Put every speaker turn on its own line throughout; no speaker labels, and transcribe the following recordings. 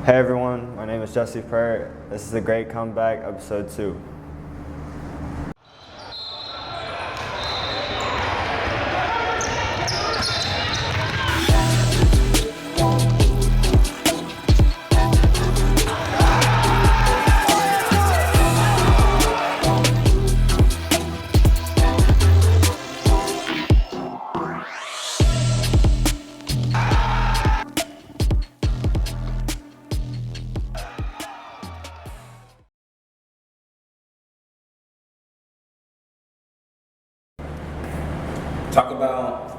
Hey everyone, my name is Jesse Peart. This is a great comeback, episode 2.
Talk about,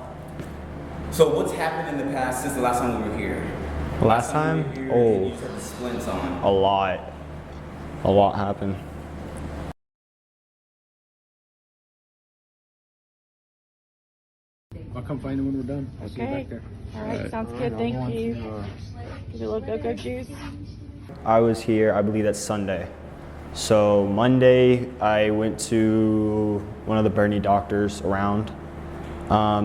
so what's happened in the past since the last time we were here?
Last time?
We were here,
Oh,
you just had the splints on.
a lot happened.
I'll come find him when we're done. I'll see you
Okay.
back there.
All right, sounds good. Thank you. Give you a little go-go juice.
I was here, I believe that's Sunday. So Monday, I went to one of the Bernie doctors around.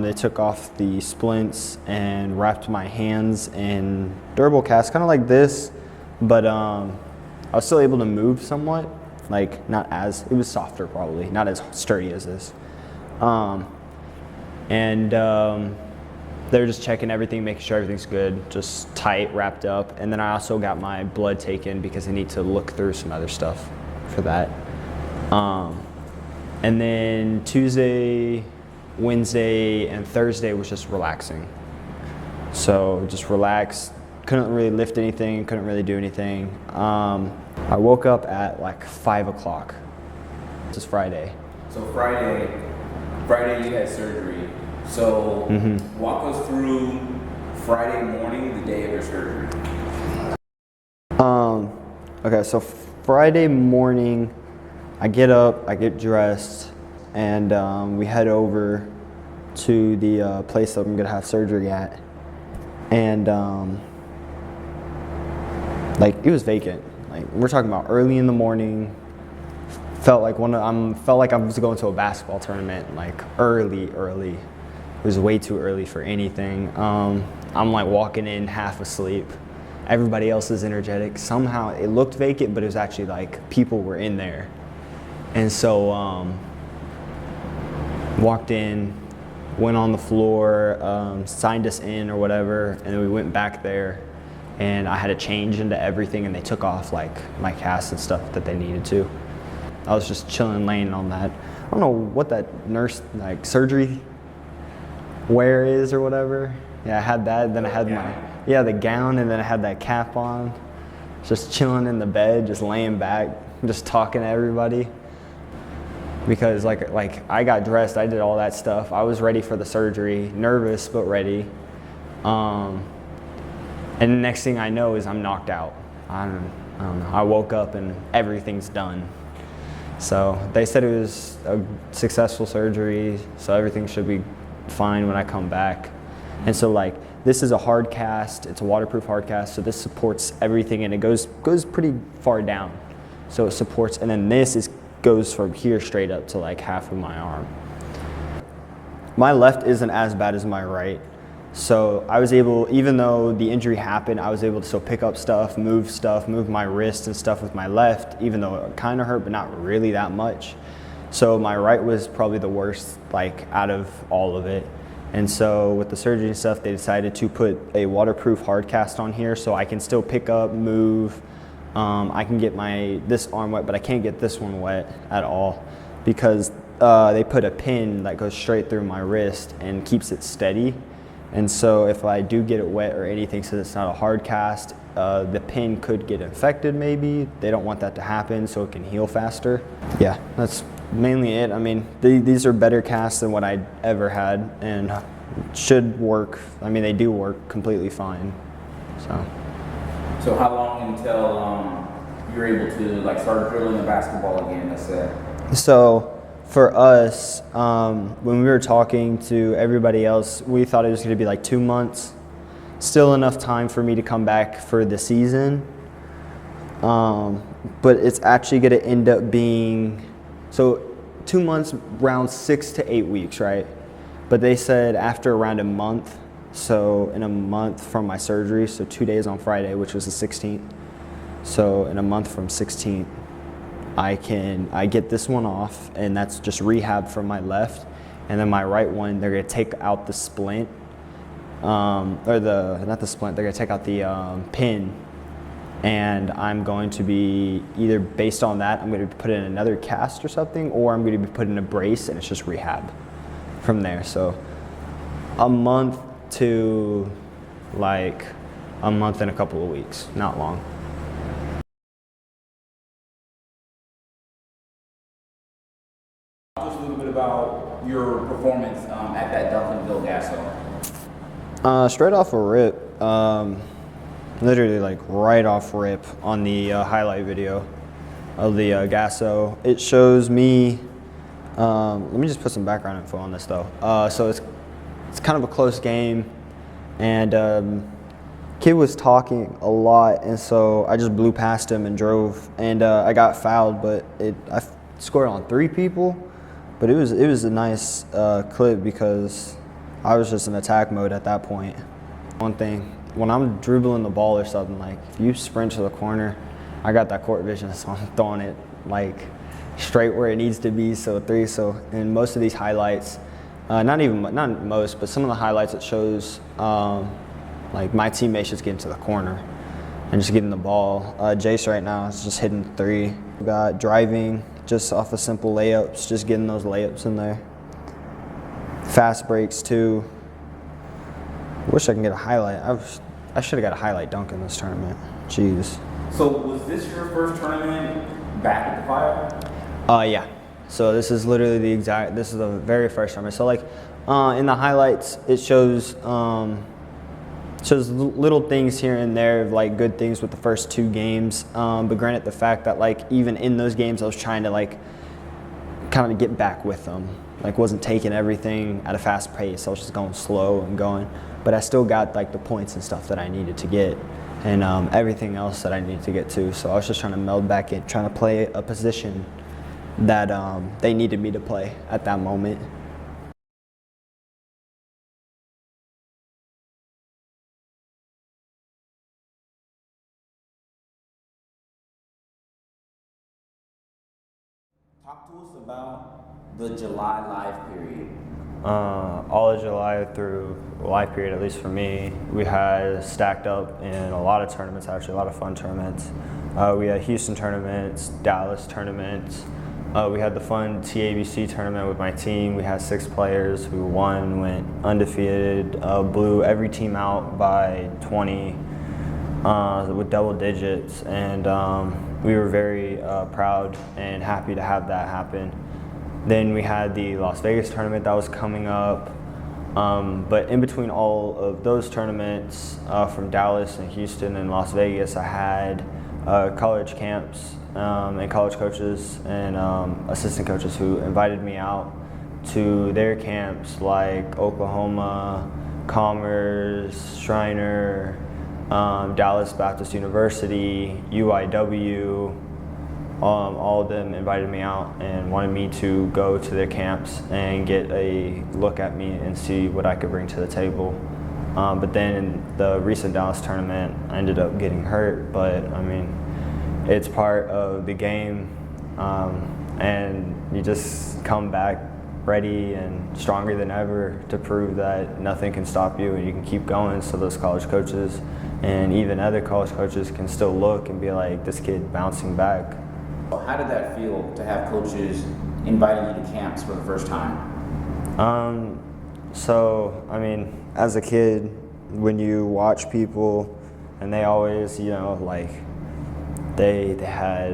They took off the splints and wrapped my hands in durable casts, kind of like this, but I was still able to move somewhat, like not as, it was softer probably, not as sturdy as this. They're just checking everything, making sure everything's good, just tight, wrapped up. And then I also got my blood taken because I need to look through some other stuff for that. And then Tuesday, Wednesday, and Thursday was just relaxing. So just relaxed, couldn't really lift anything, couldn't really do anything. I woke up at like 5 o'clock. This is Friday.
So Friday you had surgery. So walk us through Friday morning, the day of your surgery.
Okay, so Friday morning, I get up, I get dressed, and we head over to the place that I'm gonna have surgery at. And like it was vacant. Like we're talking about early in the morning. Felt like I was going to a basketball tournament. Like early. It was way too early for anything. I'm like walking in half asleep. Everybody else is energetic. Somehow it looked vacant, but it was actually like people were in there. And so walked in, went on the floor, signed us in or whatever, and then we went back there and I had to change into everything and they took off like my casts and stuff that they needed to. I was just chilling, laying on that. I don't know what that nurse, like surgery wear is or whatever. Yeah, I had that, then I had the gown, and then I had that cap on. Just chilling in the bed, just laying back, just talking to everybody. Because like I got dressed, I did all that stuff. I was ready for the surgery, nervous but ready. And the next thing I know is I'm knocked out. I don't know. I woke up and everything's done. So they said it was a successful surgery, so everything should be fine when I come back. And so like this is a hard cast, it's a waterproof hard cast, so this supports everything and it goes pretty far down. So it supports, and then this goes from here straight up to like half of my arm. My left isn't as bad as my right. So I was able, even though the injury happened, I was able to still pick up stuff, move my wrist and stuff with my left, even though it kind of hurt, but not really that much. So my right was probably the worst, like out of all of it. And so with the surgery and stuff, they decided to put a waterproof hard cast on here so I can still pick up, move. I can get this arm wet, but I can't get this one wet at all because they put a pin that goes straight through my wrist and keeps it steady. And so if I do get it wet or anything, since it's not a hard cast, the pin could get infected maybe. They don't want that to happen so it can heal faster. Yeah, that's mainly it. I mean, these are better casts than what I ever had and should work. I mean, they do work completely fine.
So how long until you're able to like start drilling the basketball again, let's say?
So for us, when we were talking to everybody else, we thought it was gonna be like 2 months. Still enough time for me to come back for the season. But it's actually gonna end up being, so 2 months, around 6 to 8 weeks, right? But they said after around a month, So in a month from my surgery, so 2 days on Friday, which was the 16th. So in a month from 16th, I get this one off, and that's just rehab for my left. And then my right one, they're gonna take out the splint, not the splint, they're gonna take out the pin. And I'm going to be either based on that, I'm going to be put in another cast or something, or I'm going to be put in a brace, and it's just rehab from there. So a month to like a month and a couple of weeks, not long.
Talk to us a little bit about your performance at that Duncanville Gasso.
Straight off a rip, literally like right off rip on the highlight video of the Gasso. It shows me, let me just put some background info on this though. So it's kind of a close game, and kid was talking a lot, and so I just blew past him and drove, and I got fouled, but I scored on 3 people, but it was a nice clip because I was just in attack mode at that point. One thing, when I'm dribbling the ball or something, like if you sprint to the corner, I got that court vision, so I'm throwing it like straight where it needs to be. So 3. So in most of these highlights, not most, but some of the highlights, it shows like my teammates just getting to the corner and just getting the ball. Jace right now is just hitting 3. We got driving just off of simple layups, just getting those layups in there. Fast breaks too. Wish I can get a highlight. I should have got a highlight dunk in this tournament. Jeez.
So was this your first tournament back at the Fire?
Yeah. So this is literally this is the very first tournament. So like in the highlights, it shows little things here and there of like good things with the first 2 games. But granted, the fact that like even in those games, I was trying to like kind of get back with them. Like wasn't taking everything at a fast pace. I was just going slow and going. But I still got like the points and stuff that I needed to get, and everything else that I needed to get to. So I was just trying to meld back in, trying to play a position that they needed me to play at that moment.
Talk to us about the July live period.
All of July through live period, at least for me, we had stacked up in a lot of tournaments, actually, a lot of fun tournaments. We had Houston tournaments, Dallas tournaments. We had the fun TABC tournament with my team. We had 6 players who won, went undefeated, blew every team out by 20 with double digits. And we were very proud and happy to have that happen. Then we had the Las Vegas tournament that was coming up. But in between all of those tournaments from Dallas and Houston and Las Vegas, I had college camps and college coaches and assistant coaches who invited me out to their camps like Oklahoma, Commerce, Shriner, Dallas Baptist University, UIW. All of them invited me out and wanted me to go to their camps and get a look at me and see what I could bring to the table. But then in the recent Dallas tournament, I ended up getting hurt, but I mean, it's part of the game, and you just come back ready and stronger than ever to prove that nothing can stop you and you can keep going. So those college coaches and even other college coaches can still look and be like, this kid bouncing back.
How did that feel to have coaches inviting you to camps for the first time?
So, I mean, as a kid, when you watch people and they always, you know, like they had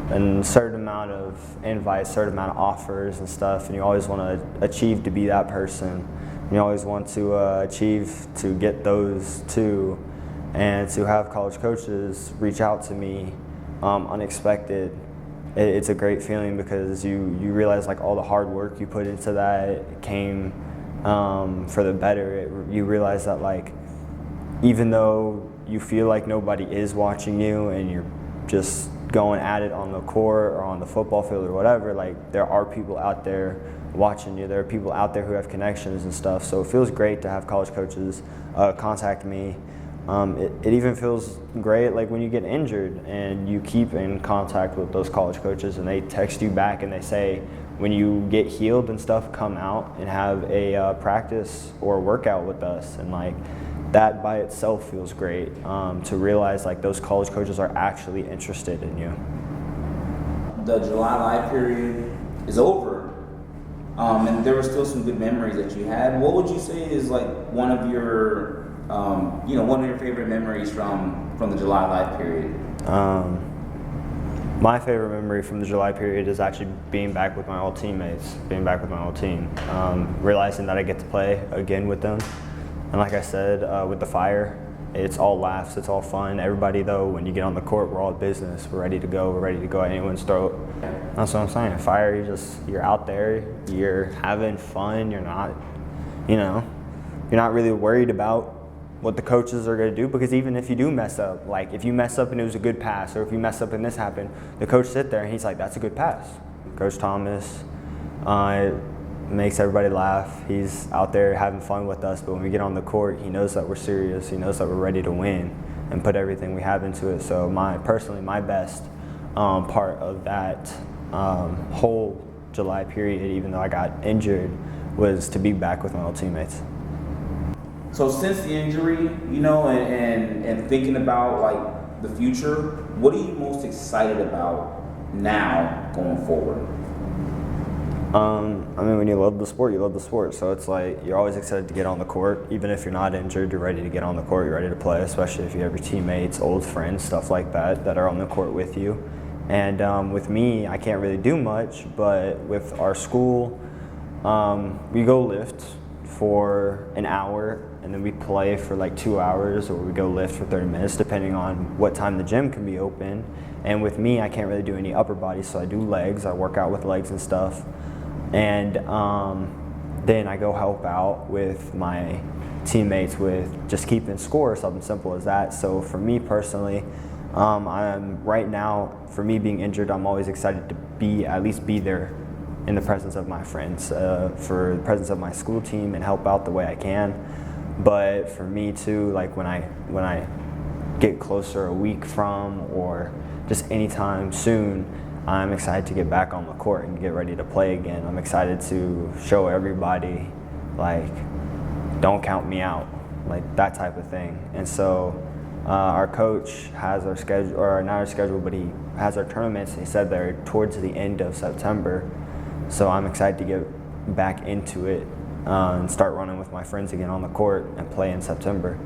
a certain amount of invites, certain amount of offers and stuff, and you always want to achieve to be that person. You always want to achieve to get those too, and to have college coaches reach out to me unexpected. It's a great feeling because you realize like all the hard work you put into that came for the better. You realize that like even though you feel like nobody is watching you and you're just going at it on the court or on the football field or whatever, like there are people out there watching you. There are people out there who have connections and stuff. So it feels great to have college coaches contact me. It even feels great like when you get injured and you keep in contact with those college coaches and they text you back and they say, when you get healed and stuff, come out and have a practice or workout with us. And like that by itself feels great, to realize like those college coaches are actually interested in you.
The July live period is over, and there were still some good memories that you had. What would you say is like one of your, one of your favorite memories from the July live period?
My favorite memory from the July period is actually being back with my old teammates, being back with my old team, realizing that I get to play again with them. And like I said, with the Fire, it's all laughs, it's all fun. Everybody though, when you get on the court, we're all business. We're ready to go. We're ready to go at anyone's throat. That's what I'm saying. Fire, you're out there, you're having fun. You're not really worried about what the coaches are going to do, because even if you do mess up, like if you mess up and it was a good pass, or if you mess up and this happened, the coach sit there and he's like, that's a good pass. Coach Thomas makes everybody laugh. He's out there having fun with us, but when we get on the court, he knows that we're serious. He knows that we're ready to win and put everything we have into it. So my best part of that whole July period, even though I got injured, was to be back with my old teammates.
So since the injury, and thinking about like the future, what are you most excited about now going forward?
When you love the sport, you love the sport. So it's like you're always excited to get on the court. Even if you're not injured, you're ready to get on the court. You're ready to play, especially if you have your teammates, old friends, stuff like that are on the court with you. And with me, I can't really do much, but with our school, we go lift for an hour, and then we play for like 2 hours, or we go lift for 30 minutes, depending on what time the gym can be open. And with me, I can't really do any upper body, so I do legs. I work out with legs and stuff. And then I go help out with my teammates with just keeping score, something simple as that. So for me personally, I'm right now, for me being injured, I'm always excited to at least be there in the presence of my friends, for the presence of my school team, and help out the way I can. But for me too, like when I get closer a week from, or just anytime soon, I'm excited to get back on the court and get ready to play again. I'm excited to show everybody, like, don't count me out, like that type of thing. And so our coach has our schedule, or not our schedule, but he has our tournaments. He said they're towards the end of September. So I'm excited to get back into it and start running with my friends again on the court and play in September.